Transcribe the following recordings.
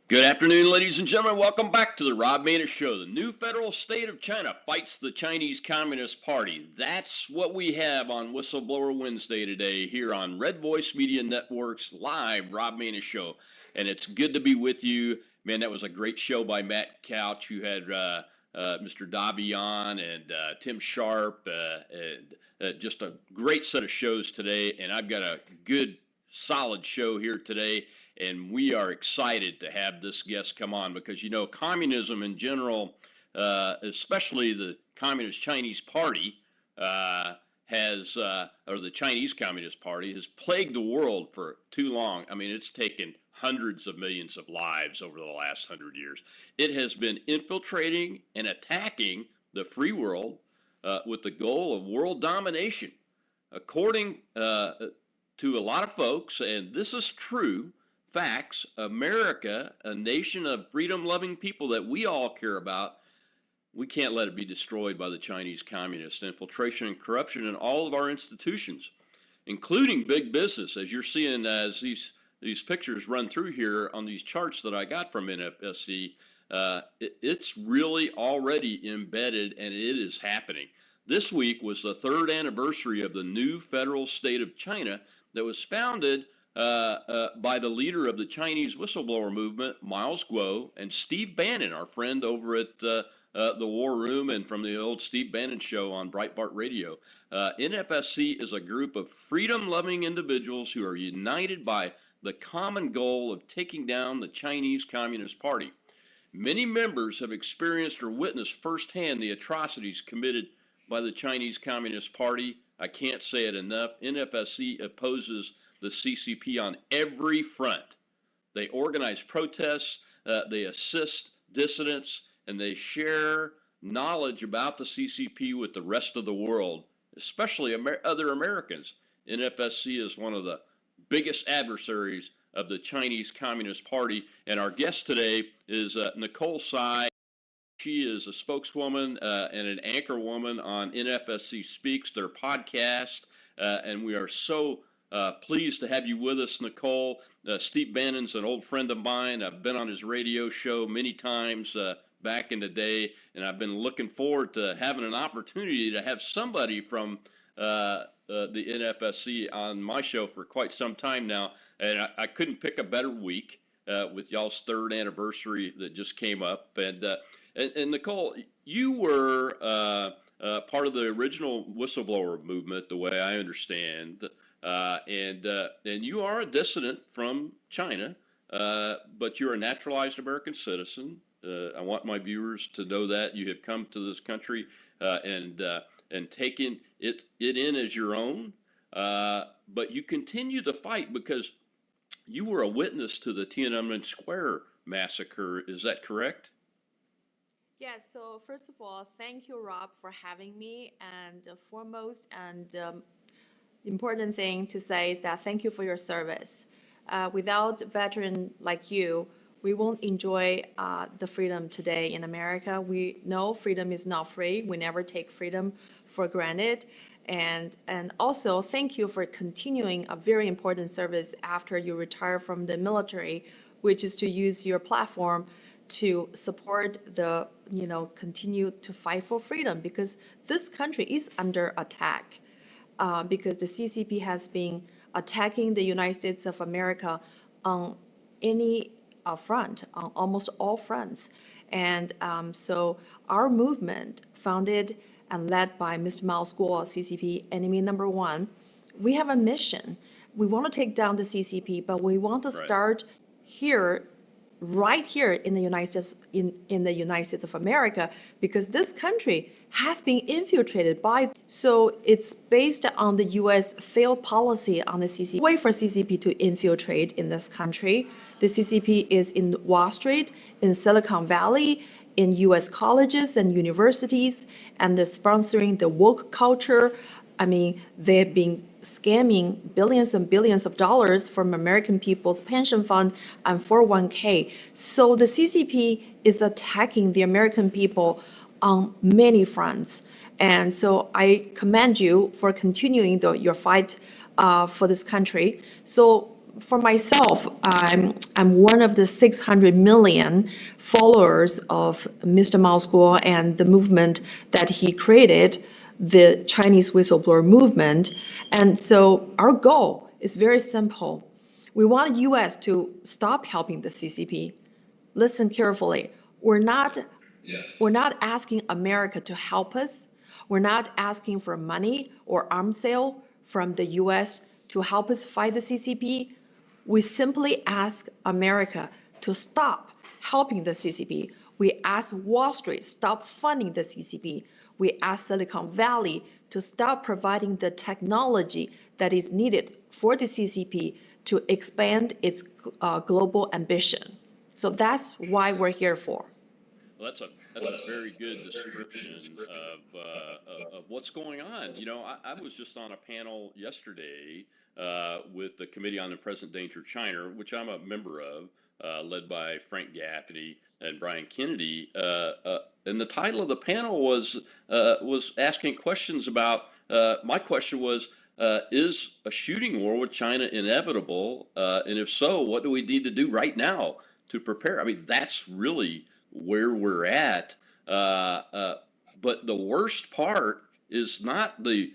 Good afternoon, ladies and gentlemen. Welcome back to the Rob Maness Show. The new federal state of China fights the Chinese Communist Party. That's what we have on Whistleblower Wednesday today here on Red Voice Media Network's live Rob Maness Show. And it's good to be with you. Man, that was a great show by Matt Couch. You had Mr. Dobby on and Tim Sharp. And just a great set of shows today. And I've got a good, solid show here today. And we are excited to have this guest come on because, you know, communism in general, especially the Communist Chinese Party, or the Chinese Communist Party, has plagued the world for too long. I mean, it's taken hundreds of millions of lives over the last 100 years. It has been infiltrating and attacking the free world with the goal of world domination. According to a lot of folks, and this is true, facts, America, a nation of freedom-loving people that we all care about, we can't let it be destroyed by the Chinese communist infiltration and corruption in all of our institutions, including big business, as you're seeing as these pictures run through here on these charts that I got from NFSC. It's really already embedded, and it is happening. This week was the 3rd anniversary of the new federal state of China that was founded by the leader of the Chinese whistleblower movement, Miles Guo, and Steve Bannon, our friend over at the War Room and from the old Steve Bannon show on Breitbart Radio. NFSC is a group of freedom-loving individuals who are united by the common goal of taking down the Chinese Communist Party. Many members have experienced or witnessed firsthand the atrocities committed by the Chinese Communist Party. I can't say it enough. NFSC opposes the CCP on every front. They organize protests, they assist dissidents, and they share knowledge about the CCP with the rest of the world, especially other Americans. NFSC is one of the biggest adversaries of the Chinese Communist Party, and our guest today is Nicole Sy. She is a spokeswoman and an anchor woman on NFSC Speaks, their podcast, and we are so pleased to have you with us, Nicole. Steve Bannon's an old friend of mine. I've been on his radio show many times back in the day, and I've been looking forward to having an opportunity to have somebody from the NFSC on my show for quite some time now, and I couldn't pick a better week with y'all's 3rd anniversary that just came up. And Nicole, you were part of the original whistleblower movement, the way I understand. And you are a dissident from China, but you're a naturalized American citizen. I want my viewers to know that you have come to this country and taken it in as your own. But you continue to fight because you were a witness to the Tiananmen Square massacre. Is that correct? Yes, so first of all, thank you, Rob, for having me. And foremost and important thing to say is that thank you for your service. Without a veteran like you, we won't enjoy the freedom today in America. We know freedom is not free. We never take freedom for granted. And also, thank you for continuing a very important service after you retire from the military, which is to use your platform to support the, continue to fight for freedom, because this country is under attack. Because the CCP has been attacking the United States of America on any front, on almost all fronts. And so our movement, founded and led by Mr. Miles Guo, CCP enemy number 1, we have a mission. We want to take down the CCP, but we want to start here, right here in the United States, in the United States of America, because this country has been infiltrated by. So it's based on the U.S. failed policy on the CCP. Way for CCP to infiltrate in this country. The CCP is in Wall Street, in Silicon Valley, in U.S. colleges and universities, and they're sponsoring the woke culture. I mean, they've been scamming billions and billions of dollars from American people's pension fund and 401k. So the CCP is attacking the American people on many fronts. And so I commend you for continuing your fight for this country. So for myself, I'm one of the 600 million followers of Mr. Mao's school and the movement that he created, the Chinese whistleblower movement. And so our goal is very simple. We want U.S. to stop helping the CCP. Listen carefully. We're not asking America to help us. We're not asking for money or arms sale from the U.S. to help us fight the CCP. We simply ask America to stop helping the CCP. We ask Wall Street stop funding the CCP. We ask Silicon Valley to stop providing the technology that is needed for the CCP to expand its global ambition. So that's why we're here for. Well, that's a very good description of what's going on. You know, I was just on a panel yesterday with the Committee on the Present Danger of China, which I'm a member of, led by Frank Gaffney and Brian Kennedy. And the title of the panel was asking questions about. My question was, is a shooting war with China inevitable? And if so, what do we need to do right now to prepare? I mean, that's really where we're at. But the worst part is not the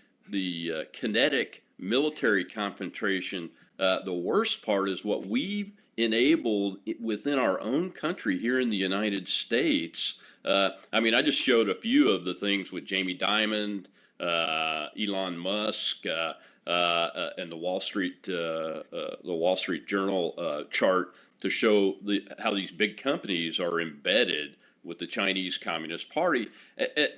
kinetic military confrontation. The worst part is what we've enabled within our own country here in the United States. I mean, I just showed a few of the things with Jamie Dimon, Elon Musk, and the Wall Street Journal chart to show how these big companies are embedded with the Chinese Communist Party.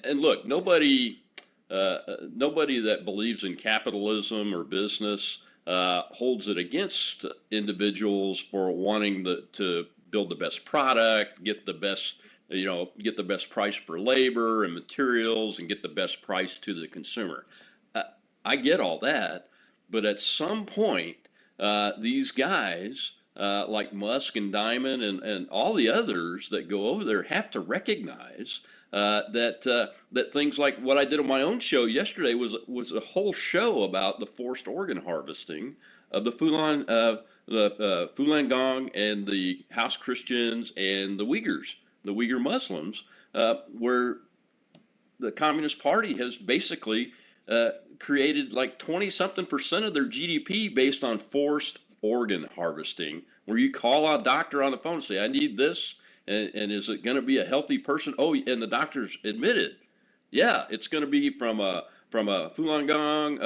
And look, nobody that believes in capitalism or business holds it against individuals for wanting to build the best product, get the best price for labor and materials, and get the best price to the consumer. I get all that, but at some point, these guys like Musk and Dimon and all the others that go over there have to recognize that things like what I did on my own show yesterday was a whole show about the forced organ harvesting of the Falun Gong and the House Christians and the Uyghur Muslims, where the Communist Party has basically created like 20-something% of their GDP based on forced organ harvesting, where you call a doctor on the phone and say, I need this, and is it going to be a healthy person? Oh, and the doctors admitted, yeah, it's going to be from a Falun Gong.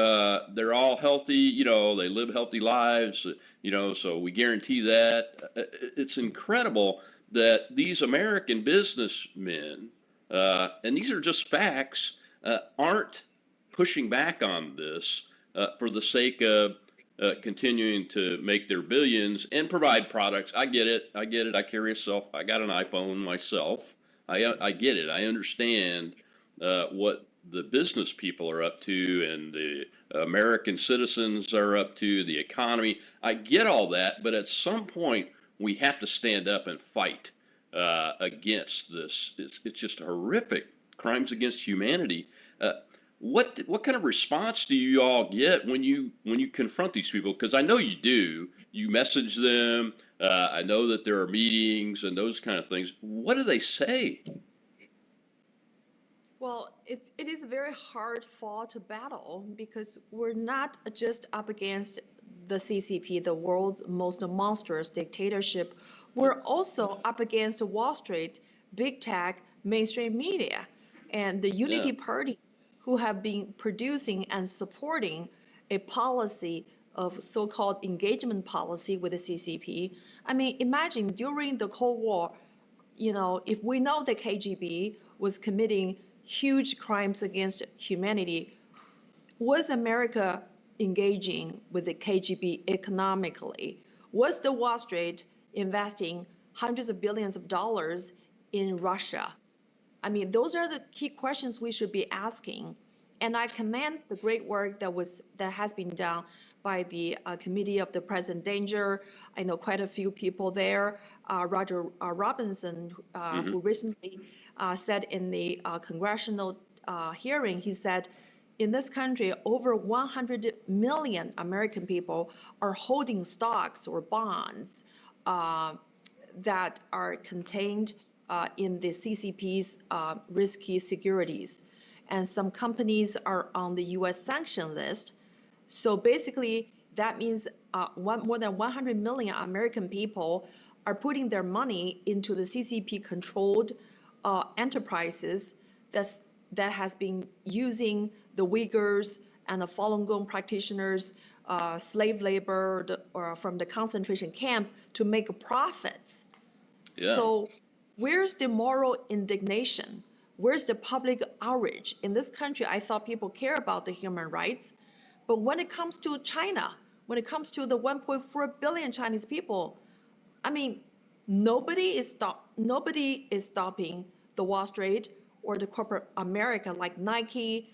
They're all healthy, they live healthy lives, so we guarantee that. It's incredible that these American businessmen, and these are just facts, aren't pushing back on this for the sake of continuing to make their billions and provide products. I get it. I carry I got an iPhone myself. I get it. I understand what the business people are up to and the American citizens are up to, the economy. I get all that, but at some point we have to stand up and fight against this. It's just horrific crimes against humanity. What kind of response do you all get when you confront these people? Because I know you do. You message them. I know that there are meetings and those kind of things. What do they say? Well, it is a very hard fought battle because we're not just up against the CCP, the world's most monstrous dictatorship. We're also up against Wall Street, big tech, mainstream media, and the Unity Party, who have been producing and supporting a policy of so-called engagement policy with the CCP. I mean, imagine during the Cold War, if we know the KGB was committing huge crimes against humanity, was America engaging with the KGB economically? Was the Wall Street investing hundreds of billions of dollars in Russia? I mean, those are the key questions we should be asking. And I commend the great work that has been done by the Committee of the Present Danger. I know quite a few people there. Roger Robinson, who recently said in the congressional hearing, he said, in this country, over 100 million American people are holding stocks or bonds that are contained in the CCP's risky securities. And some companies are on the US sanction list. So basically, that means more than 100 million American people are putting their money into the CCP-controlled enterprises that has been using the Uyghurs and the Falun Gong practitioners, slave labor or from the concentration camp to make profits. Yeah. So where's the moral indignation? Where's the public outrage? In this country, I thought people care about the human rights. But when it comes to China, when it comes to the 1.4 billion Chinese people, I mean, nobody is stopping the Wall Street or the corporate America like Nike,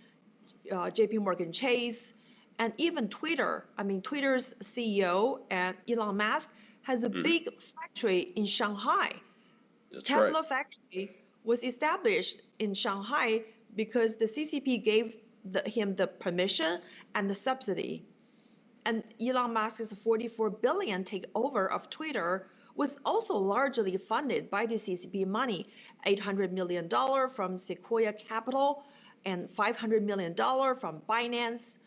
JP Morgan Chase, and even Twitter. I mean, Twitter's CEO and Elon Musk has a big factory in Shanghai. That's Tesla right. factory was established in Shanghai because the CCP gave him the permission and the subsidy. And Elon Musk's 44 billion takeover of Twitter was also largely funded by the CCP money, $800 million from Sequoia Capital and $500 million from Binance.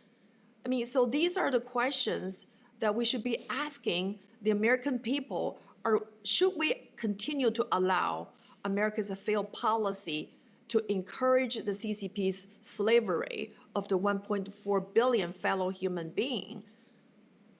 I mean, so these are the questions that we should be asking the American people, or should we continue to allow America's failed policy to encourage the CCP's slavery of the 1.4 billion fellow human being?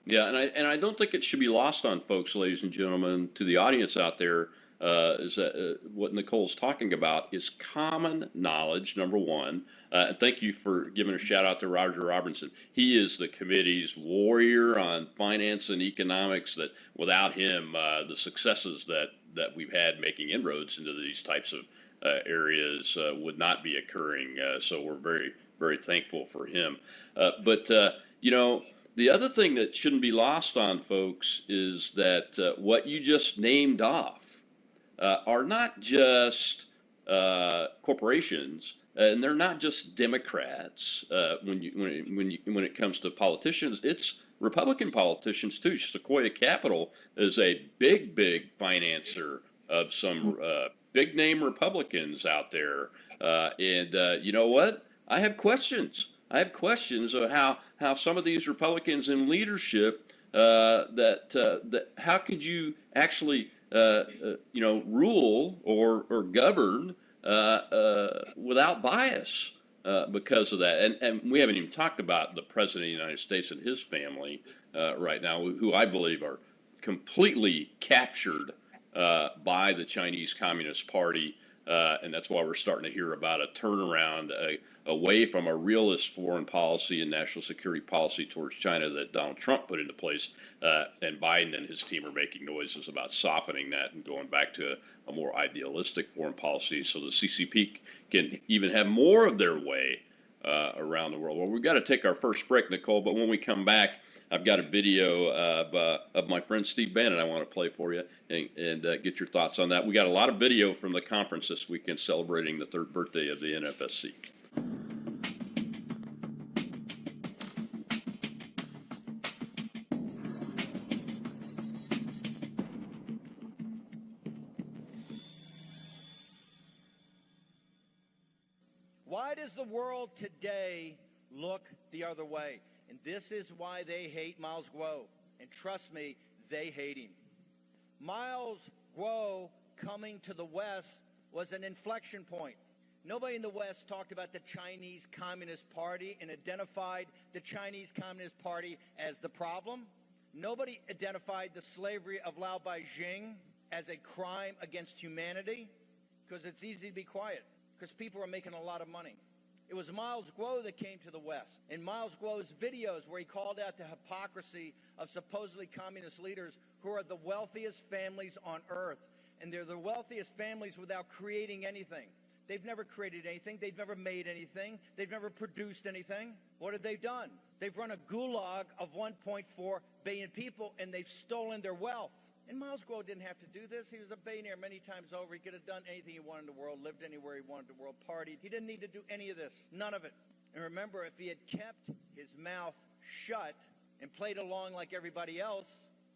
Yeah, and I don't think it should be lost on folks, ladies and gentlemen, to the audience out there, is that what Nicole's talking about is common knowledge, number one. And thank you for giving a shout out to Roger Robinson. He is the committee's warrior on finance and economics. That without him, the successes that we've had making inroads into these types of areas would not be occurring. So we're very, very thankful for him. But you know. The other thing that shouldn't be lost on folks is that what you just named off are not just corporations, and they're not just Democrats. When it comes to politicians, it's Republican politicians too. Sequoia Capital is a big financer of some big name Republicans out there, and you know what? I have questions. I have questions of how some of these Republicans in leadership that how could you actually rule or govern without bias because of that, and we haven't even talked about the President of the United States and his family right now, who I believe are completely captured by the Chinese Communist Party. And that's why we're starting to hear about a turnaround away from a realist foreign policy and national security policy towards China that Donald Trump put into place. And Biden and his team are making noises about softening that and going back to a more idealistic foreign policy so the CCP can even have more of their way around the world. Well, we've got to take our first break, Nicole, but when we come back, I've got a video of my friend Steve Bannon I want to play for you and get your thoughts on that. We got a lot of video from the conference this weekend celebrating the third birthday of the NFSC. Why does the world today look the other way? And this is why they hate Miles Guo. And trust me, they hate him. Miles Guo coming to the West was an inflection point. Nobody in the West talked about the Chinese Communist Party and identified the Chinese Communist Party as the problem. Nobody identified the slavery of Lao Baixing as a crime against humanity, because it's easy to be quiet, because people are making a lot of money. It was Miles Guo that came to the West. In Miles Guo's videos where he called out the hypocrisy of supposedly communist leaders who are the wealthiest families on earth. And they're the wealthiest families without creating anything. They've never created anything. They've never made anything. They've never produced anything. What have they done? They've run a gulag of 1.4 billion people, and they've stolen their wealth. And Miles Guo didn't have to do this. He was a billionaire many times over. He could have done anything he wanted in the world, lived anywhere he wanted in the world, partied. He didn't need to do any of this, none of it. And remember, if he had kept his mouth shut and played along like everybody else,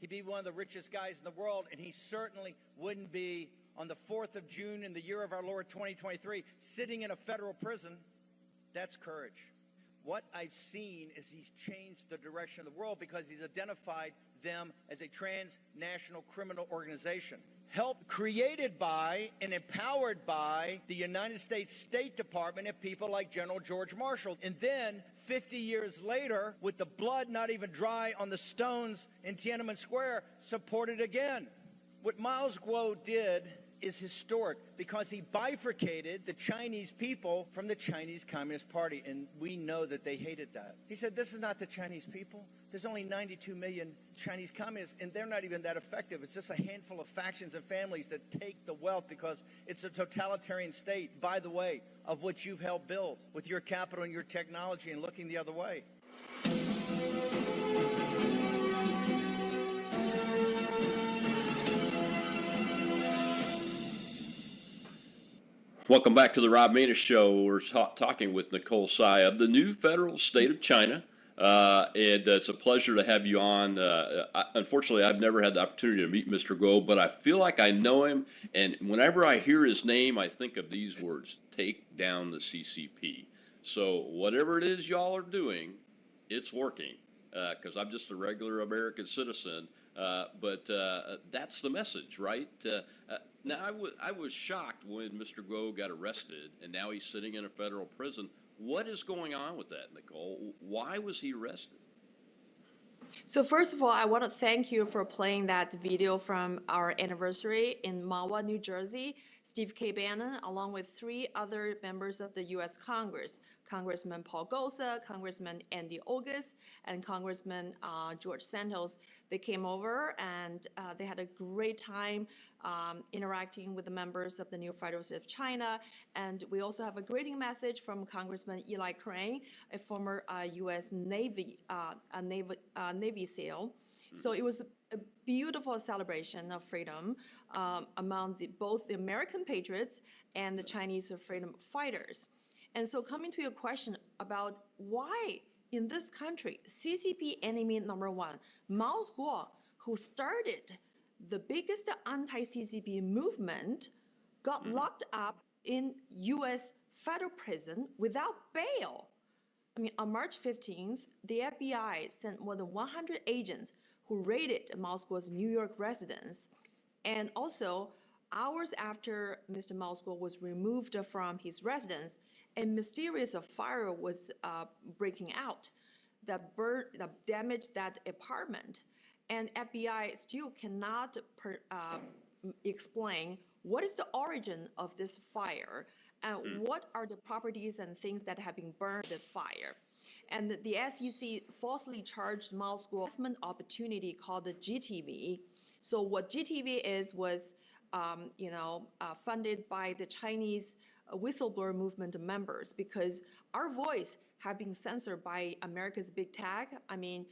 he'd be one of the richest guys in the world, and he certainly wouldn't be on the 4th of June in the year of our Lord 2023 sitting in a federal prison. That's courage. What I've seen is he's changed the direction of the world because he's identified them as a transnational criminal organization, created by and empowered by the United States State Department and people like General George Marshall. And then 50 years later, with the blood not even dry on the stones in Tiananmen Square, supported again. What Miles Guo did is historic because he bifurcated the Chinese people from the Chinese Communist Party, and we know that they hated that. He said, this is not the Chinese people. There's only 92 million Chinese communists, and they're not even that effective. It's just a handful of factions and families that take the wealth because it's a totalitarian state, by the way, of which you've helped build with your capital and your technology and looking the other way. Welcome back to the Rob Maness Show. We're talking with Nicole Tsai of the new federal state of China. And it's a pleasure to have you on. Unfortunately, I've never had the opportunity to meet Mr. Guo, but I feel like I know him. And whenever I hear his name, I think of these words: take down the CCP. So whatever it is y'all are doing, it's working. Because I'm just a regular American citizen. But that's the message, right? Now, I was shocked when Mr. Guo got arrested, and now he's sitting in a federal prison. What is going on with that, Nicole? Why was he arrested? So first of all, I want to thank you for playing that video from our anniversary in Mahwah, New Jersey. Steve K. Bannon, along with 3 other members of the U.S. Congress, Congressman Paul Gosar, Congressman Andy Oguz, and Congressman George Santos, they came over and they had a great time interacting with the members of the new Federal State of China. And we also have a greeting message from Congressman Eli Crane, a former U.S. Navy SEAL. So it was a beautiful celebration of freedom among both the American patriots and the Chinese freedom fighters. And so coming to your question about why in this country, CCP enemy number 1, Mao Guo, who started the biggest anti-CCP movement, got locked up in U.S. federal prison without bail. I mean, on March 15th, the FBI sent more than 100 agents who raided Mao Guo's New York residence. And also, hours after Mr. Mao Guo was removed from his residence, a mysterious fire was breaking out that damaged that apartment. And FBI still cannot explain what is the origin of this fire and what are the properties and things that have been burned in the fire. And the SEC falsely charged Mao Guo investment opportunity called the GTV. So what GTV was funded by the Chinese whistleblower movement members because our voice had been censored by America's big tech. I mean,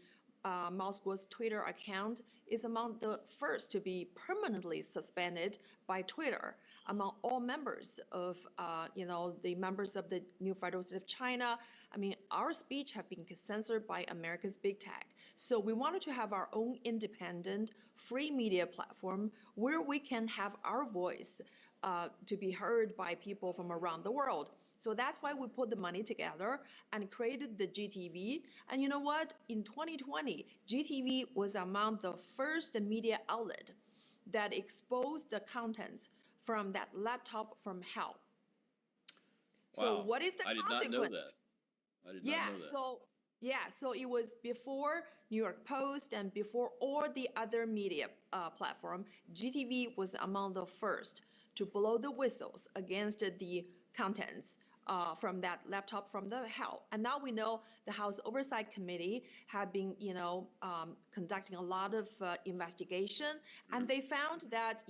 Mao Guo's Twitter account is among the first to be permanently suspended by Twitter among all members of, the members of the new Federal State of China. I mean, our speech have been censored by America's big tech. So we wanted to have our own independent, free media platform where we can have our voice to be heard by people from around the world. So that's why we put the money together and created the GTV. And you know what? In 2020, GTV was among the first media outlet that exposed the content from that laptop from hell. Wow. So what is the consequence? I did not know that. I did not know that. So it was before New York Post and before all the other media platform. GTV was among the first to blow the whistles against the contents from that laptop from the hell. And now we know the House Oversight Committee have been, conducting a lot of investigation, and they found that,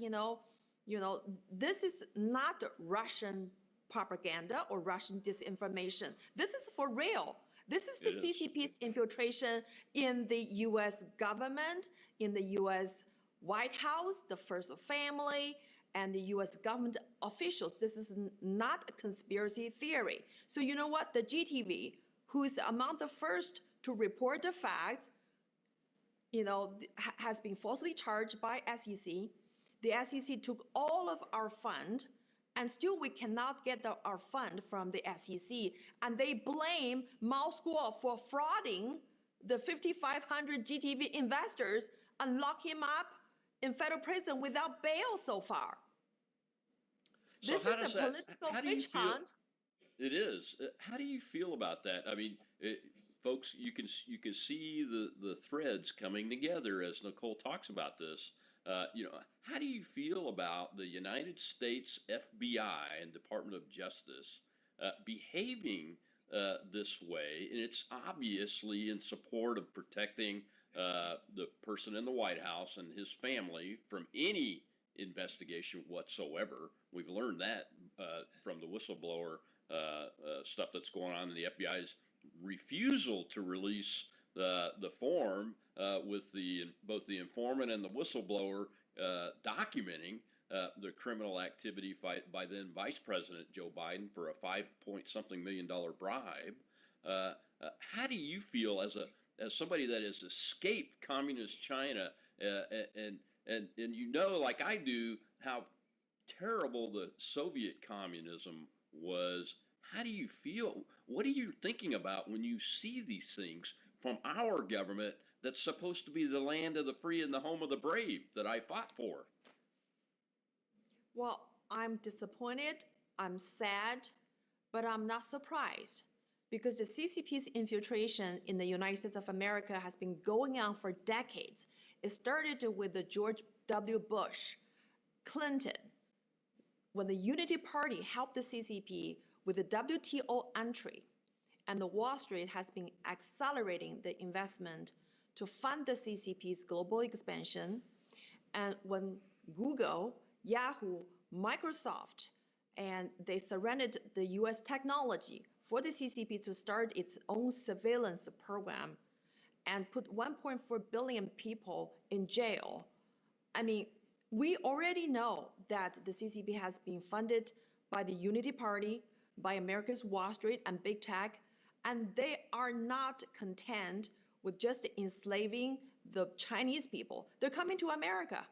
this is not Russian propaganda or Russian disinformation. This is for real. This is the It is. CCP's infiltration in the US government, in the US White House, the First Family, and the US government officials. This is not a conspiracy theory. So you know what? The GTV, who is among the first to report the facts, has been falsely charged by SEC. The SEC took all of our fund, and still we cannot get our fund from the SEC. And they blame Mao School for frauding the 5,500 GTV investors and lock him up in federal prison without bail so far. So This how is does a that, political how do you witch feel? hunt. It is. How do you feel about that? I mean, folks, you can see the threads coming together as Nicole talks about this. How do you feel about the United States FBI and Department of Justice behaving this way? And it's obviously in support of protecting the person in the White House and his family from any investigation whatsoever. We've learned that from the whistleblower stuff that's going on in the FBI's refusal to release the form with both the informant and the whistleblower documenting the criminal activity by then Vice President Joe Biden for a $5-point-something million bribe. How do you feel as somebody that has escaped communist China and like I do, how terrible the Soviet communism was? How do you feel? What are you thinking about when you see these things from our government that's supposed to be the land of the free and the home of the brave that I fought for? Well, I'm disappointed, I'm sad, but I'm not surprised because the CCP's infiltration in the United States of America has been going on for decades. It started with the George W. Bush, Clinton, when the Unity Party helped the CCP with the WTO entry, and the Wall Street has been accelerating the investment to fund the CCP's global expansion. And when Google, Yahoo, Microsoft, and they surrendered the US technology for the CCP to start its own surveillance program and put 1.4 billion people in jail. I mean, we already know that the CCP has been funded by the Unity Party, by America's Wall Street and big tech, and they are not content with just enslaving the Chinese people. They're coming to America.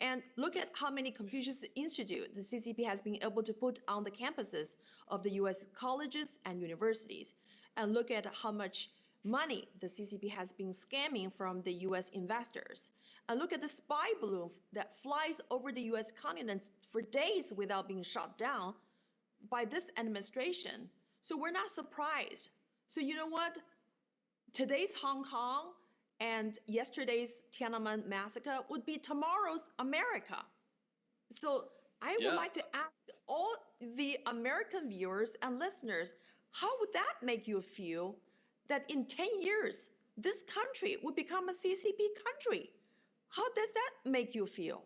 And look at how many Confucius Institute the CCP has been able to put on the campuses of the US colleges and universities. And look at how much money the CCP has been scamming from the US investors. And look at the spy balloon that flies over the US continent for days without being shot down by this administration. So we're not surprised. So you know what? Today's Hong Kong and yesterday's Tiananmen massacre would be tomorrow's America. So I would like to ask all the American viewers and listeners, how would that make you feel that in 10 years, this country would become a CCP country? How does that make you feel?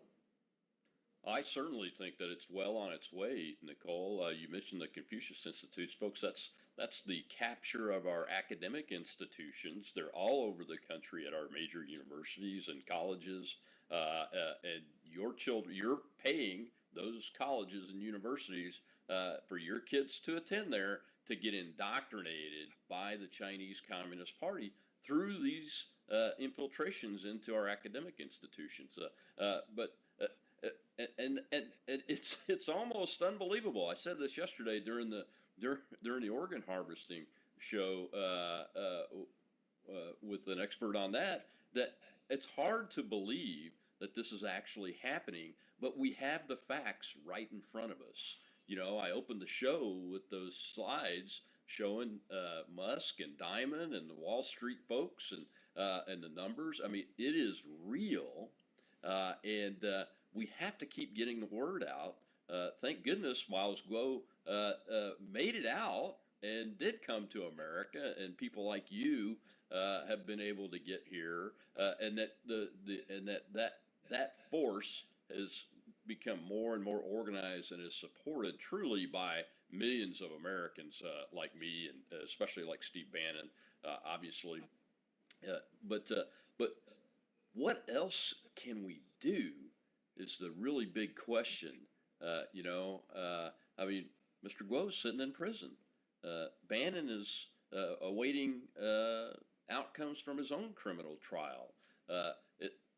I certainly think that it's well on its way, Nicole. You mentioned the Confucius Institutes, folks. That's the capture of our academic institutions. They're all over the country at our major universities and colleges. And your children, you're paying those colleges and universities for your kids to attend there to get indoctrinated by the Chinese Communist Party through these infiltrations into our academic institutions. And it's almost unbelievable. I said this yesterday during the organ harvesting show with an expert on that it's hard to believe that this is actually happening, but we have the facts right in front of us. I opened the show with those slides showing Musk and Diamond and the Wall Street folks and the numbers. I mean, it is real, and we have to keep getting the word out. Thank goodness Miles Guo made it out and did come to America, and people like you have been able to get here, and that force has become more and more organized and is supported truly by millions of Americans like me, and especially like Steve Bannon, obviously. But what else can we do is the really big question. I mean, Mr. Guo's sitting in prison. Bannon is awaiting outcomes from his own criminal trial.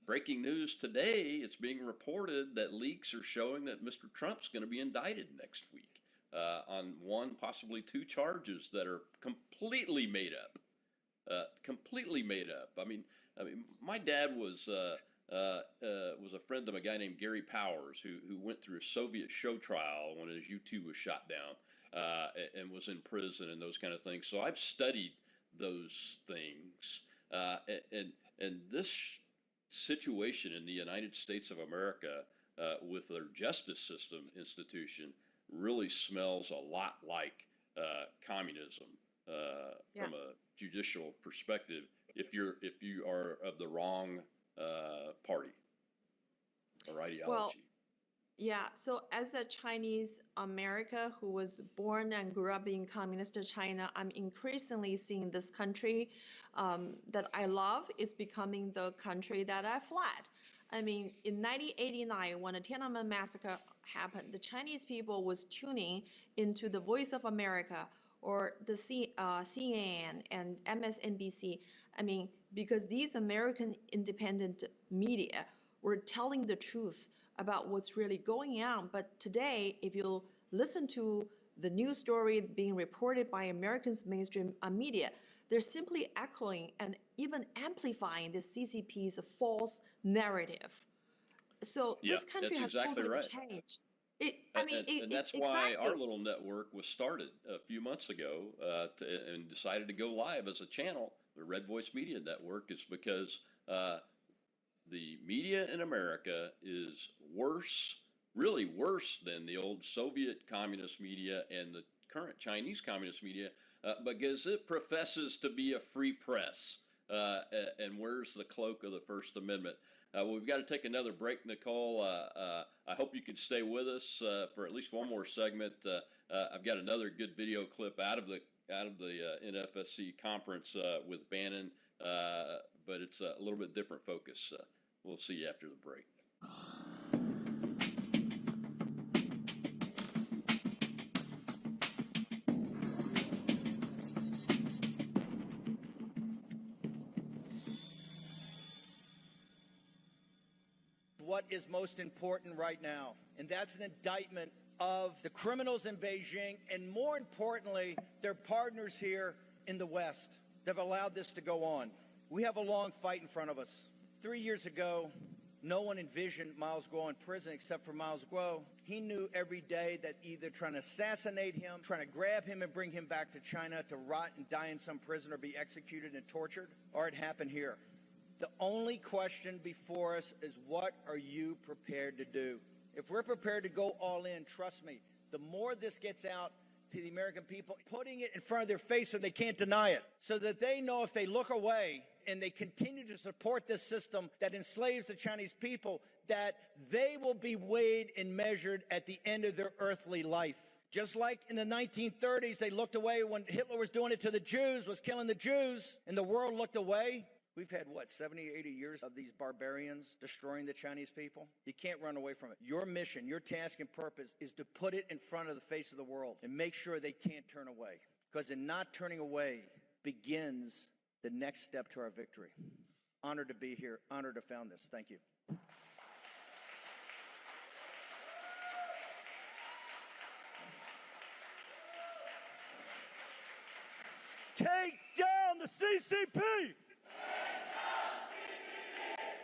Breaking news today, it's being reported that leaks are showing that Mr. Trump's going to be indicted next week on one, possibly two charges that are completely made up. Completely made up. I mean, my dad was a friend of a guy named Gary Powers who went through a Soviet show trial when his U-2 was shot down and was in prison and those kind of things. So I've studied those things, and this situation in the United States of America with their justice system institution really smells a lot like communism from a judicial perspective. If you are of the wrong party or ideology. Well, yeah, so as a Chinese American who was born and grew up in communist China, I'm increasingly seeing this country that I love is becoming the country that I fled. I mean, in 1989, when the Tiananmen massacre happened, the Chinese people was tuning into the Voice of America or the CNN and MSNBC. I mean, because these American independent media were telling the truth about what's really going on. But today, if you listen to the news story being reported by Americans' mainstream media, they're simply echoing and even amplifying the CCP's false narrative. So this country has totally changed. And that's why our little network was started a few months ago and decided to go live as a channel. The Red Voice Media Network is because the media in America is worse, really worse than the old Soviet communist media and the current Chinese communist media because it professes to be a free press and wears the cloak of the First Amendment. We've got to take another break, Nicole. I hope you can stay with us for at least one more segment. I've got another good video clip out of the NFSC conference with Bannon, but it's a little bit different focus. We'll see you after the break. What is most important right now, and that's an indictment of the criminals in Beijing and, more importantly, their partners here in the West that have allowed this to go on. We have a long fight in front of us. 3 years ago, no one envisioned Miles Guo in prison except for Miles Guo. He knew every day that either trying to assassinate him, trying to grab him and bring him back to China to rot and die in some prison or be executed and tortured, or it happened here. The only question before us is, what are you prepared to do? If we're prepared to go all in, trust me, the more this gets out to the American people, putting it in front of their face so they can't deny it, so that they know if they look away and they continue to support this system that enslaves the Chinese people, that they will be weighed and measured at the end of their earthly life. Just like in the 1930s, they looked away when Hitler was doing it to the Jews, was killing the Jews, and the world looked away. We've had, 70, 80 years of these barbarians destroying the Chinese people? You can't run away from it. Your mission, your task and purpose is to put it in front of the face of the world and make sure they can't turn away. Because in not turning away begins the next step to our victory. Honored to be here. Honored to found this. Thank you. Take down the CCP!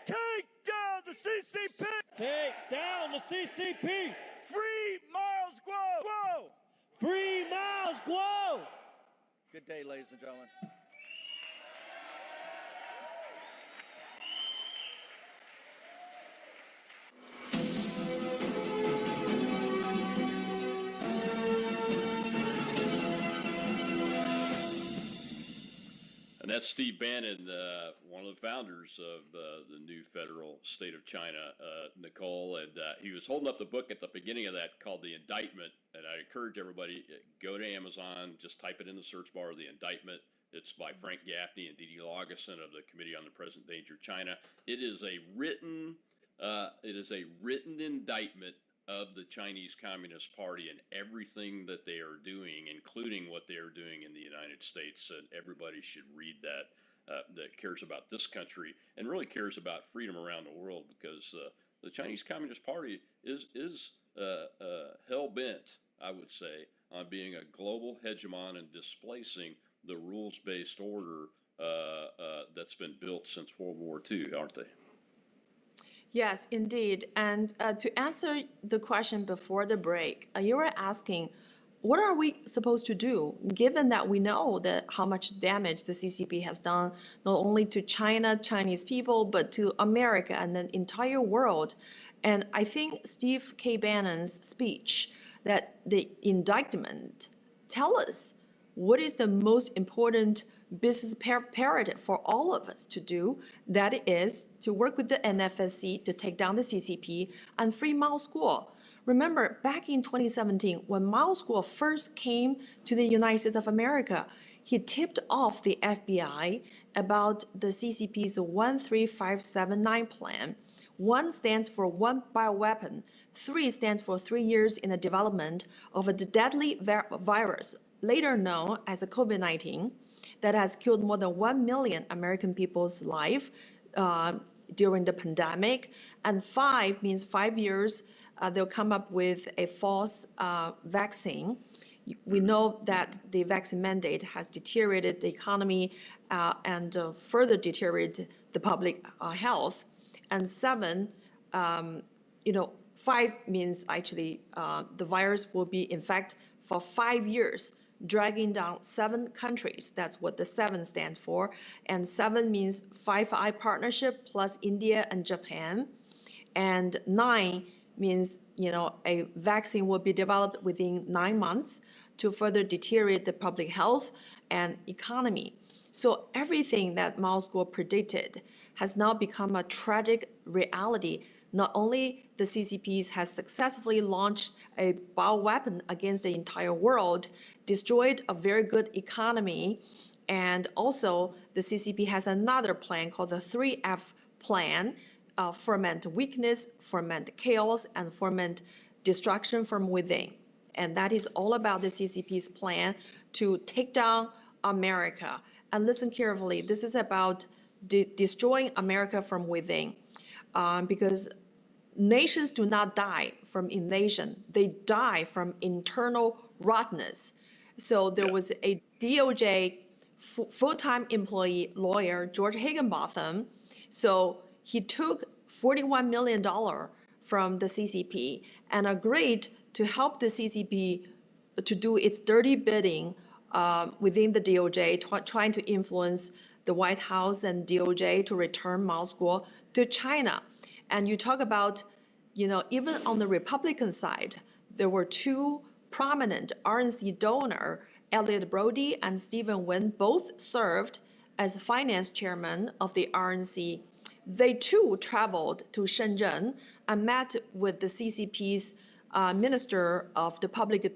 Take down the CCP! Take down the CCP! Free Miles Guo! Free Miles Guo! Good day, ladies and gentlemen. And that's Steve Bannon, one of the founders of the new federal state of China, Nicole, and he was holding up the book at the beginning of that called The Indictment. And I encourage everybody, go to Amazon, just type it in the search bar, The Indictment. It's by Frank Gaffney and Didi Lawgeson of the Committee on the Present Danger of China. It is a written indictment of the Chinese Communist Party and everything that they are doing, including what they are doing in the United States. And everybody should read that. That cares about this country and really cares about freedom around the world, because the Chinese Communist Party is hell bent, I would say, on being a global hegemon and displacing the rules-based order that's been built since World War II, aren't they? Yes, indeed. And to answer the question before the break, you were asking, what are we supposed to do, given that we know that how much damage the CCP has done, not only to China, Chinese people, but to America and the entire world? And I think Steve K. Bannon's speech, that the indictment, tell us what is the most important business imperative for all of us to do. That is to work with the NFSC to take down the CCP and free Mao Guo. Remember, back in 2017, when Mao Guo first came to the United States of America, he tipped off the FBI about the CCP's 13579 plan. 1 stands for one bioweapon, 3 stands for 3 years in the development of a deadly virus, later known as a COVID-19, that has killed more than 1 million American people's life during the pandemic. And 5 means 5 years. They'll come up with a false vaccine. We know that the vaccine mandate has deteriorated the economy and further deteriorated the public health. And 7, 5 means actually the virus will be in fact for 5 years, dragging down 7 countries. That's what the 7 stands for. And 7 means Five Eye Partnership plus India and Japan. And 9 means, a vaccine will be developed within 9 months to further deteriorate the public health and economy. So everything that Mao Guo predicted has now become a tragic reality. Not only the CCP has successfully launched a bioweapon against the entire world, destroyed a very good economy, and also the CCP has another plan called the 3F plan, ferment weakness, ferment chaos, and ferment destruction from within. And that is all about the CCP's plan to take down America. And listen carefully, this is about destroying America from within, because nations do not die from invasion. They die from internal rottenness. So there was a DOJ full-time employee lawyer, George Higginbotham. So he took $41 million from the CCP and agreed to help the CCP to do its dirty bidding within the DOJ, trying to influence the White House and DOJ to return Mao Guo to China. And you talk about, even on the Republican side, there were 2 prominent RNC donors, Elliot Brody and Stephen Wynn, both served as finance chairman of the RNC. They too traveled to Shenzhen and met with the CCP's Minister of the Public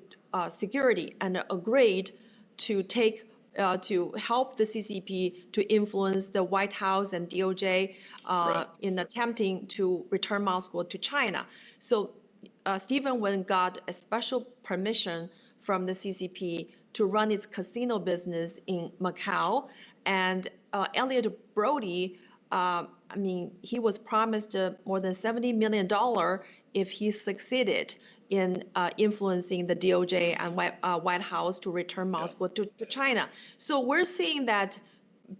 Security and agreed to to help the CCP to influence the White House and DOJ in attempting to return Mao Guo to China. So Stephen Wynn got a special permission from the CCP to run its casino business in Macau. And Elliot Brody, he was promised more than $70 million if he succeeded in influencing the DOJ and White House to return Mao Guo to China. So we're seeing that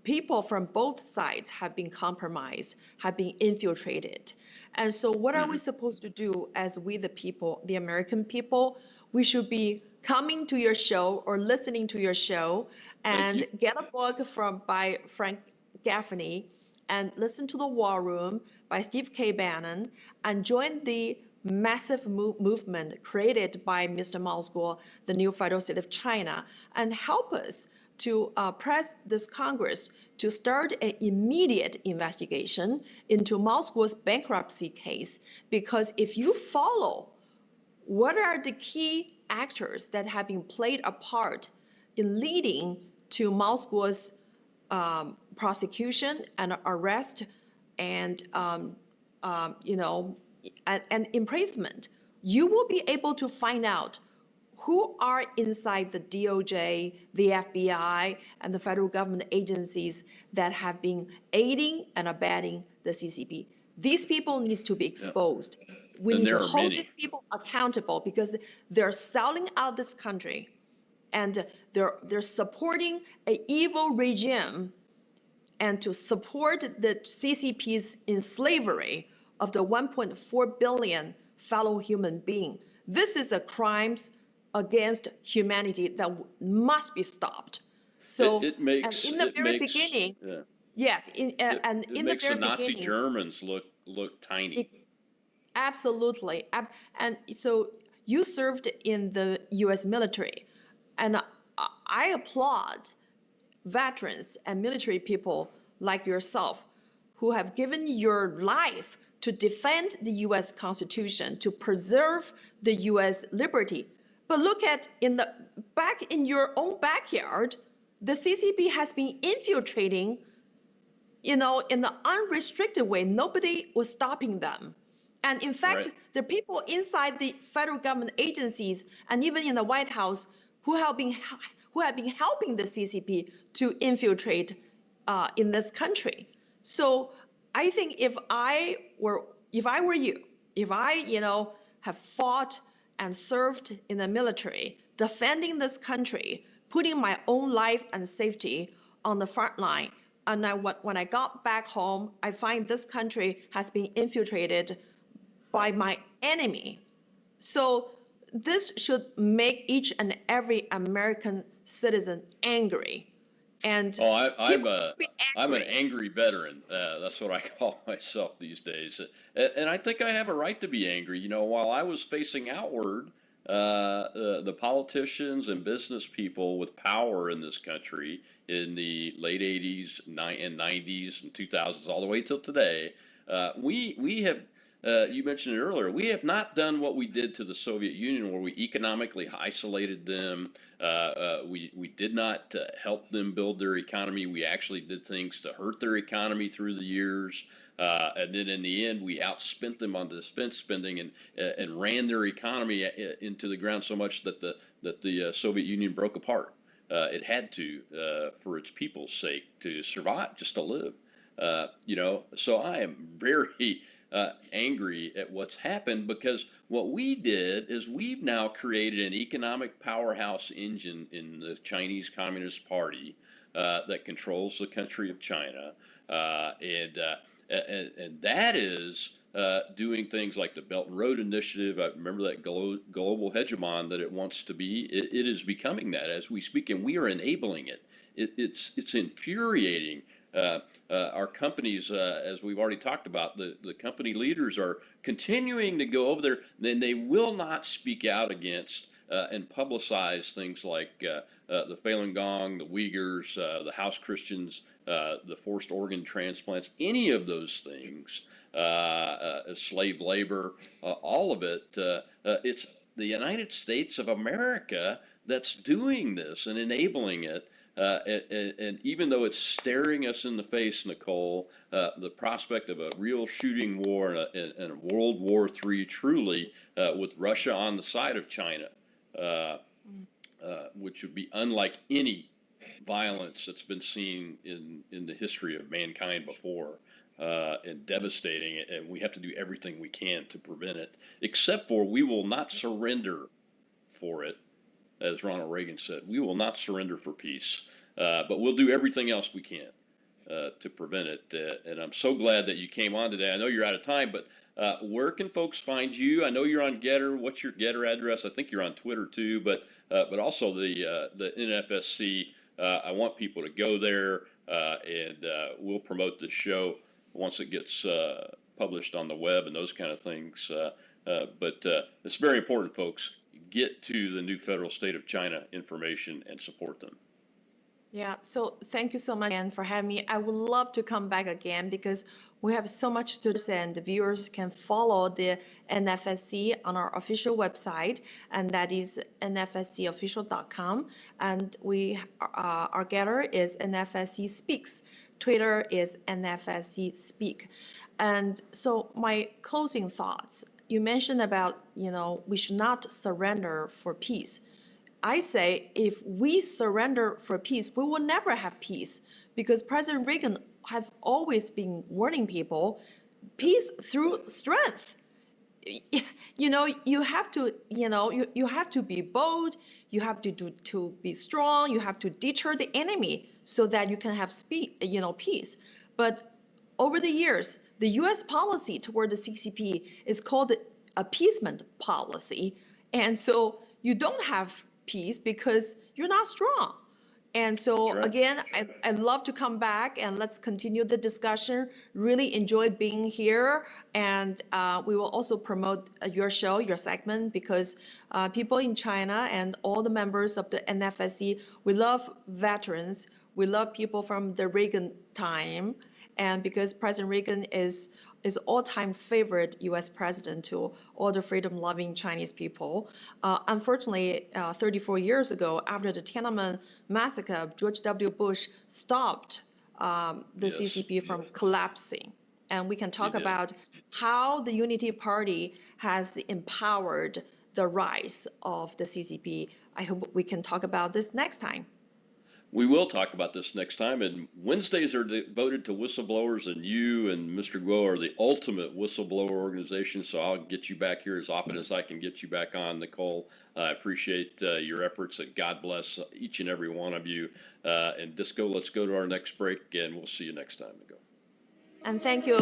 people from both sides have been compromised, have been infiltrated. And so what are we supposed to do as we the people, the American people? We should be coming to your show or listening to your show and get a book by Frank Gaffney and listen to The War Room by Steve K. Bannon and join the massive movement created by Mr. Mao Guo, the new federal state of China, and help us to press this Congress to start an immediate investigation into Moscow's bankruptcy case, because if you follow what are the key actors that have been played a part in leading to Moscow's prosecution and arrest and and imprisonment, you will be able to find out who are inside the DOJ, the FBI, and the federal government agencies that have been aiding and abetting the CCP. These people need to be exposed. We And need there to are hold many. these people accountable because they're selling out this country, and they're supporting an evil regime, and to support the CCP's in slavery of the 1.4 billion fellow human being. This is a crimes against humanity that must be stopped. So, It makes and in the it very makes beginning, yeah, yes, and it in the makes the very Nazi beginning, Germans look tiny. absolutely. And so you served in the US military, and I applaud veterans and military people like yourself who have given your life to defend the US Constitution, to preserve the US liberty. But look at back in your own backyard, the CCP has been infiltrating, in the unrestricted way. Nobody was stopping them. And in fact, Right. the people inside the federal government agencies and even in the White House who have been helping the CCP to infiltrate in this country. So I think if I were you, if I have fought and served in the military, defending this country, putting my own life and safety on the front line, and when I got back home, I find this country has been infiltrated by my enemy. So this should make each and every American citizen angry. And Oh, I'm people should be I'm an angry. angry veteran. That's what I call myself these days, and I think I have a right to be angry. While I was facing outward, the politicians and business people with power in this country in the late '80s, and '90s, and 2000s, all the way till today, we have. You mentioned it earlier. We have not done what we did to the Soviet Union, where we economically isolated them. We did not help them build their economy. We actually did things to hurt their economy through the years. And then in the end, we outspent them on defense spending and ran their economy into the ground so much that the Soviet Union broke apart. It had to for its people's sake to survive, just to live. So I am very angry at what's happened, because what we did is we've now created an economic powerhouse engine in the Chinese Communist Party that controls the country of China, and that is doing things like the Belt and Road Initiative. I remember that global hegemon that it wants to be. It is becoming that as we speak, and we are enabling it. It's infuriating. Our companies, as we've already talked about, the company leaders are continuing to go over there. Then they will not speak out against and publicize things like the Falun Gong, the Uyghurs, the House Christians, the forced organ transplants, any of those things, slave labor, all of it. It's the United States of America that's doing this and enabling it. And even though it's staring us in the face, Nicole, the prospect of a real shooting war and a World War III, truly, with Russia on the side of China, which would be unlike any violence that's been seen in the history of mankind before, and devastating. And we have to do everything we can to prevent it, except for we will not surrender for it. As Ronald Reagan said, we will not surrender for peace, but we'll do everything else we can to prevent it. And I'm so glad that you came on today. I know you're out of time, but where can folks find you? I know you're on Getter. What's your Getter address? I think you're on Twitter too, but also the NFSC. I want people to go there, and we'll promote this show once it gets published on the web and those kind of things. But it's very important, folks. Get to the new federal state of China information and support them. Yeah, so thank you so much again for having me. I would love to come back again because we have so much to say, and the viewers can follow the NFSC on our official website, and that is nfscofficial.com. And our getter is NFSC Speaks. Twitter is NFSC Speak. And so my closing thoughts, you mentioned about, we should not surrender for peace. I say if we surrender for peace, we will never have peace because President Reagan have always been warning people, peace through strength. You have to, you have to be bold, you have to be strong, you have to deter the enemy so that you can have peace. But over the years, the US policy toward the CCP is called the appeasement policy. And so you don't have peace because you're not strong. And so Right. again, I'd love to come back and let's continue the discussion. Really enjoy being here. And we will also promote your show, your segment, because people in China and all the members of the NFSC, we love veterans. We love people from the Reagan time. And because President Reagan is all-time favorite U.S. president to all the freedom-loving Chinese people. Unfortunately, 34 years ago, after the Tiananmen massacre, George W. Bush stopped the Yes, CCP from collapsing. And we can talk did. about how the Unity Party has empowered the rise of the CCP. I hope we can talk about this next time. We will talk about this next time. And Wednesdays are devoted to whistleblowers, and you and Mr. Guo are the ultimate whistleblower organization. So I'll get you back here as often as I can get you back on, Nicole. I appreciate your efforts, and God bless each and every one of you. And Disco, let's go to our next break, and we'll see you next time, Nicole. And thank you.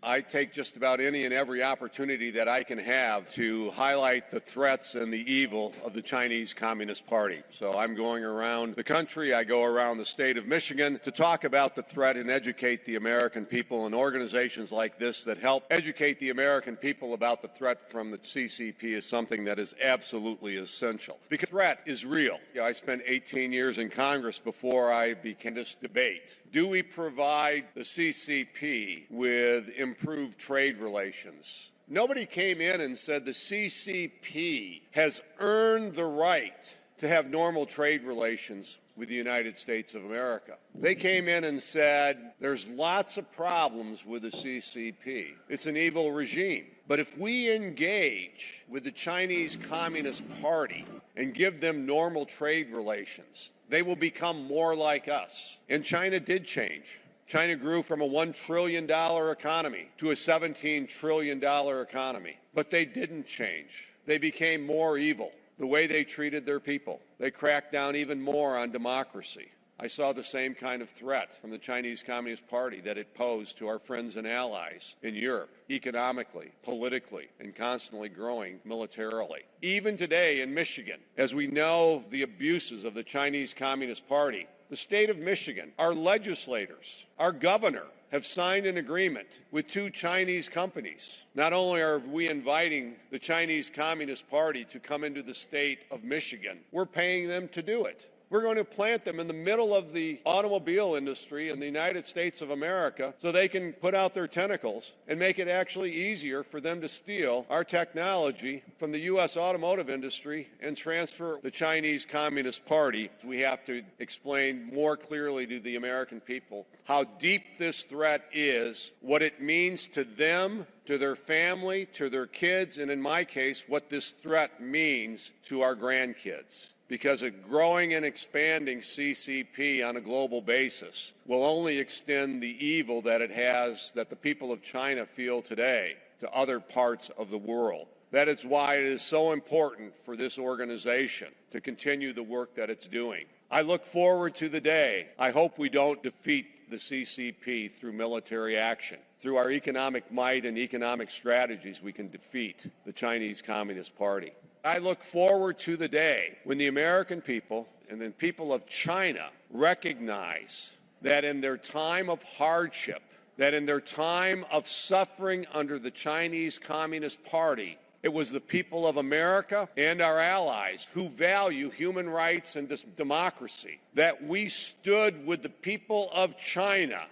I take just about any and every opportunity that I can have to highlight the threats and the evil of the Chinese Communist Party. So I'm going around the country, I go around the state of Michigan to talk about the threat and educate the American people, and organizations like this that help educate the American people about the threat from the CCP is something that is absolutely essential. Because the threat is real. I spent 18 years in Congress before I began this debate. Do we provide the CCP with improved trade relations? Nobody came in and said the CCP has earned the right to have normal trade relations with the United States of America. They came in and said there's lots of problems with the CCP. It's an evil regime. But if we engage with the Chinese Communist Party and give them normal trade relations, they will become more like us. And China did change. China grew from a $1 trillion economy to a $17 trillion economy. But they didn't change. They became more evil. The way they treated their people. They cracked down even more on democracy. I saw the same kind of threat from the Chinese Communist Party that it posed to our friends and allies in Europe, economically, politically, and constantly growing militarily. Even today in Michigan, as we know the abuses of the Chinese Communist Party, the state of Michigan, our legislators, our governor, have signed an agreement with two Chinese companies. Not only are we inviting the Chinese Communist Party to come into the state of Michigan, we're paying them to do it. We're going to plant them in the middle of the automobile industry in the United States of America so they can put out their tentacles and make it actually easier for them to steal our technology from the U.S. automotive industry and transfer the Chinese Communist Party. We have to explain more clearly to the American people how deep this threat is, what it means to them, to their family, to their kids, and in my case, what this threat means to our grandkids. Because a growing and expanding CCP on a global basis will only extend the evil that it has, that the people of China feel today, to other parts of the world. That is why it is so important for this organization to continue the work that it's doing. I look forward to the day. I hope we don't defeat the CCP through military action. Through our economic might and economic strategies, we can defeat the Chinese Communist Party. I look forward to the day when the American people and the people of China recognize that in their time of hardship, that in their time of suffering under the Chinese Communist Party, it was the people of America and our allies who value human rights and democracy, that we stood with the people of China.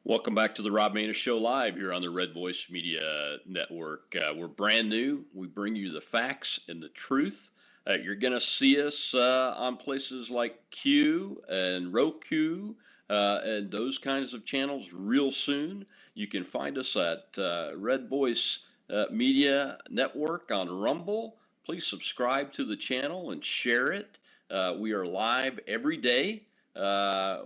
Welcome back to the Rob Maness Show live here on the Red Voice Media Network. We're brand new. We bring you the facts and the truth. You're going to see us on places like Q and Roku and those kinds of channels real soon. You can find us at Red Voice Media Network on Rumble. Please subscribe to the channel and share it. We are live every day.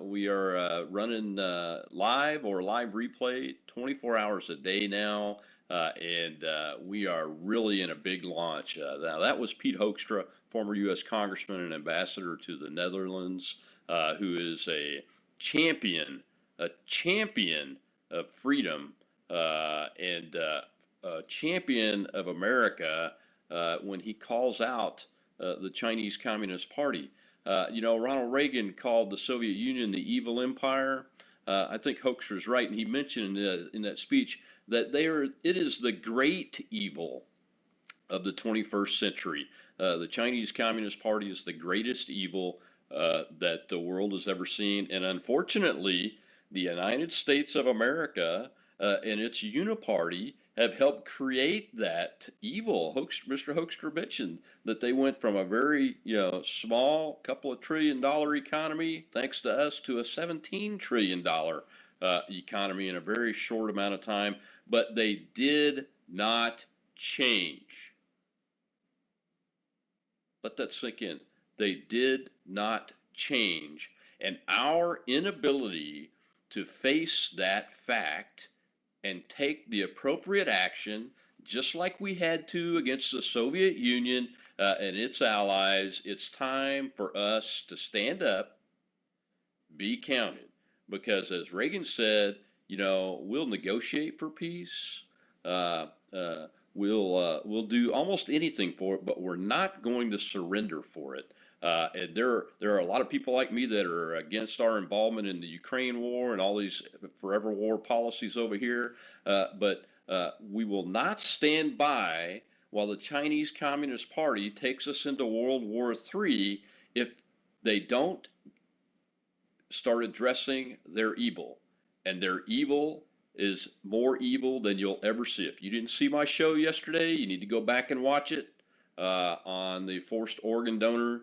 We are running live or live replay 24 hours a day now, and we are really in a big launch. Now, that was Pete Hoekstra, former U.S. Congressman and ambassador to the Netherlands, who is a champion of freedom and a champion of America when he calls out the Chinese Communist Party. Ronald Reagan called the Soviet Union the evil empire. I think Hoekstra's right, and he mentioned in that speech that it is the great evil of the 21st century. The Chinese Communist Party is the greatest evil that the world has ever seen, and unfortunately, the United States of America and its uniparty have helped create that evil. Mr. Hoekstra mentioned that they went from a very small couple of $1 trillion economy, thanks to us, to a $17 trillion economy in a very short amount of time, but they did not change. Let that sink in. They did not change. And our inability to face that fact and take the appropriate action, just like we had to against the Soviet Union and its allies, it's time for us to stand up, be counted. Because as Reagan said, we'll negotiate for peace, we'll do almost anything for it, but we're not going to surrender for it. And there are a lot of people like me that are against our involvement in the Ukraine war and all these forever war policies over here. But we will not stand by while the Chinese Communist Party takes us into World War III if they don't start addressing their evil. And their evil is more evil than you'll ever see. If you didn't see my show yesterday, you need to go back and watch it on the forced organ donor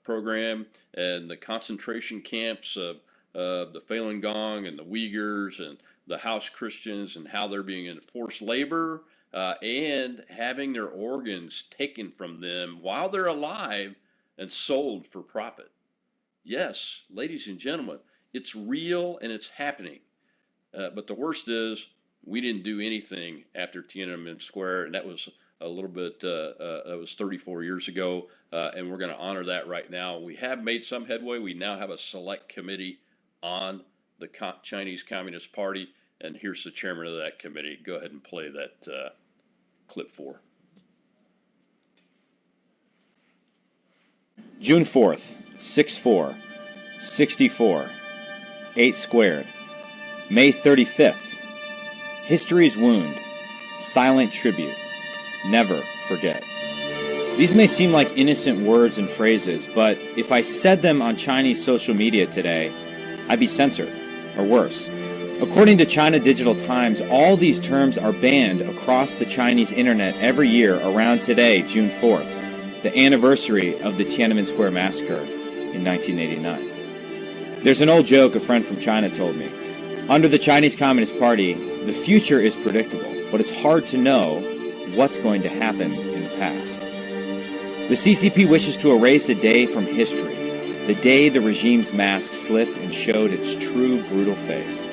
program and the concentration camps of the Falun Gong and the Uyghurs and the House Christians and how they're being in forced labor and having their organs taken from them while they're alive and sold for profit. Yes, ladies and gentlemen, it's real and it's happening. But the worst is we didn't do anything after Tiananmen Square, and that was a little bit, that was 34 years ago, and we're going to honor that right now. We have made some headway. We now have a select committee on the Chinese Communist Party, and here's the chairman of that committee. Go ahead and play that clip 4. June 4th, 6-4, 64, 8 squared. May 35th, History's Wound, Silent Tribute, Never Forget. These may seem like innocent words and phrases, but if I said them on Chinese social media today, I'd be censored, or worse. According to China Digital Times, all these terms are banned across the Chinese internet every year around today, June 4th, the anniversary of the Tiananmen Square massacre in 1989. There's an old joke a friend from China told me. Under the Chinese Communist Party, the future is predictable, but it's hard to know what's going to happen in the past. The CCP wishes to erase a day from history, the day the regime's mask slipped and showed its true brutal face.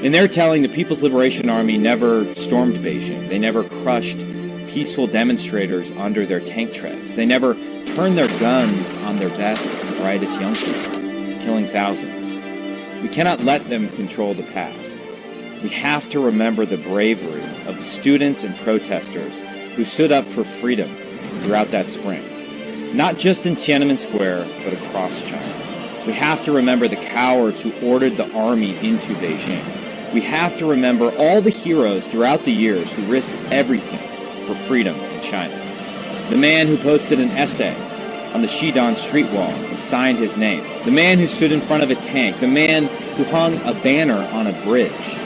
In their telling, the People's Liberation Army never stormed Beijing. They never crushed peaceful demonstrators under their tank treads. They never turn their guns on their best and brightest young people, killing thousands. We cannot let them control the past. We have to remember the bravery of the students and protesters who stood up for freedom throughout that spring. Not just in Tiananmen Square, but across China. We have to remember the cowards who ordered the army into Beijing. We have to remember all the heroes throughout the years who risked everything for freedom in China. The man who posted an essay on the Xidan street wall and signed his name. The man who stood in front of a tank. The man who hung a banner on a bridge.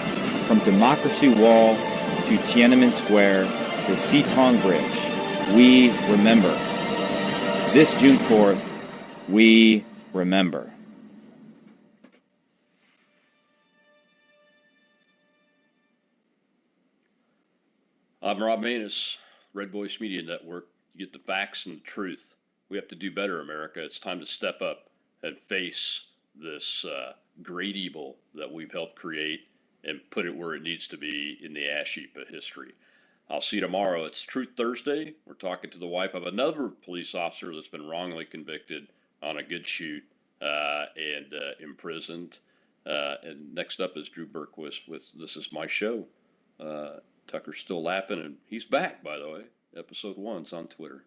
From Democracy Wall to Tiananmen Square to Xitong Bridge, we remember. This June 4th, we remember. I'm Rob Manus, Red Voice Media Network. You get the facts and the truth. We have to do better, America. It's time to step up and face this great evil that we've helped create and put it where it needs to be in the ash heap of history. I'll see you tomorrow. It's Truth Thursday. We're talking to the wife of another police officer that's been wrongly convicted on a good shoot and imprisoned. And next up is Drew Berquist with This Is My Show. Tucker's still laughing, and he's back, by the way. Episode 1's on Twitter.